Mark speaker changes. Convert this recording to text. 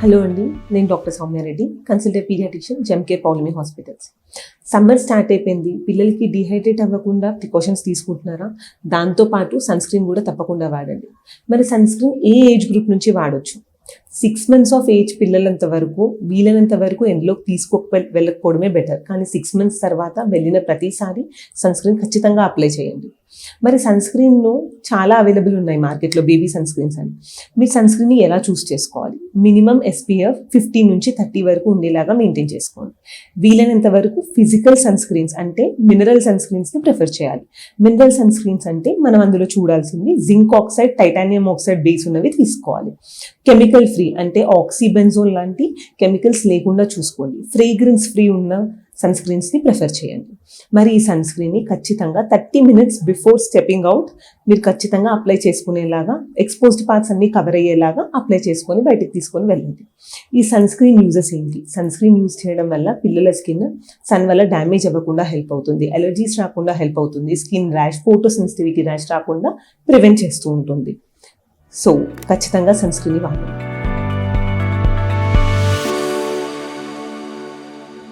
Speaker 1: Hello అండి, నేను doctor Soumya Reddy, consultant paediatrician, జెమ్కేర్ Paulomi hospitals. Summer start అయిపోయింది, పిల్లలకి డిహైడ్రేట్ అవ్వకుండా ప్రికాషన్స్ తీసుకుంటున్నారా? దాంతోపాటు సన్ స్క్రీన్ కూడా తప్పకుండా వాడండి. మరి సన్ స్క్రీన్ ఏ ఏజ్ గ్రూప్ నుంచి వాడొచ్చు? 6 months ఆఫ్ ఏజ్ పిల్లలంత వరకు వీలైనంత వరకు ఎండ్లోకి వెళ్ళకపోవడమే బెటర్. కానీ 6 months తర్వాత వెళ్ళిన ప్రతిసారి సన్ స్క్రీన్ ఖచ్చితంగా అప్లై చేయండి. మరి సన్ స్క్రీన్లో చాలా అవైలబుల్ ఉన్నాయి మార్కెట్లో, బేబీ సన్ స్క్రీన్స్ అని. మీరు సన్ స్క్రీన్ని ఎలా చూస్ చేసుకోవాలి? మినిమం SPF 15 నుంచి 30 వరకు ఉండేలాగా మెయింటైన్ చేసుకోండి. వీలైనంత వరకు ఫిజికల్ సన్ స్క్రీన్స్ అంటే మినరల్ సన్ స్క్రీన్స్ని ప్రిఫర్ చేయాలి. మినరల్ సన్ స్క్రీన్స్ అంటే మనం అందులో చూడాల్సింది zinc oxide, titanium oxide base ఉన్నవి తీసుకోవాలి. కెమికల్ ఫ్రీ అంటే ఆక్సిబెంజోల్ లాంటి కెమికల్స్ లేకుండా చూసుకోండి. ఫ్రేగ్రెన్స్ ఫ్రీ ఉన్న సన్ స్క్రీన్స్ని ప్రిఫర్ చేయండి. మరి ఈ సన్ స్క్రీన్ని ఖచ్చితంగా 30 minutes బిఫోర్ స్టెప్పింగ్ అవుట్ మీరు ఖచ్చితంగా అప్లై చేసుకునేలాగా, ఎక్స్పోజ్డ్ పార్ట్స్ అన్ని కవర్ అయ్యేలాగా అప్లై చేసుకొని బయటికి తీసుకొని వెళ్ళండి. ఈ సన్ స్క్రీన్ యూజెస్ ఏంటి? సన్ స్క్రీన్ యూజ్ చేయడం వల్ల పిల్లల స్కిన్ సన్ వల్ల డ్యామేజ్ అవ్వకుండా హెల్ప్ అవుతుంది, ఎలర్జీస్ రాకుండా హెల్ప్ అవుతుంది, skin rash, photo sensitivity rash రాకుండా ప్రివెంట్ చేస్తూ ఉంటుంది. సో ఖచ్చితంగా సన్ స్క్రీన్ని వాడండి.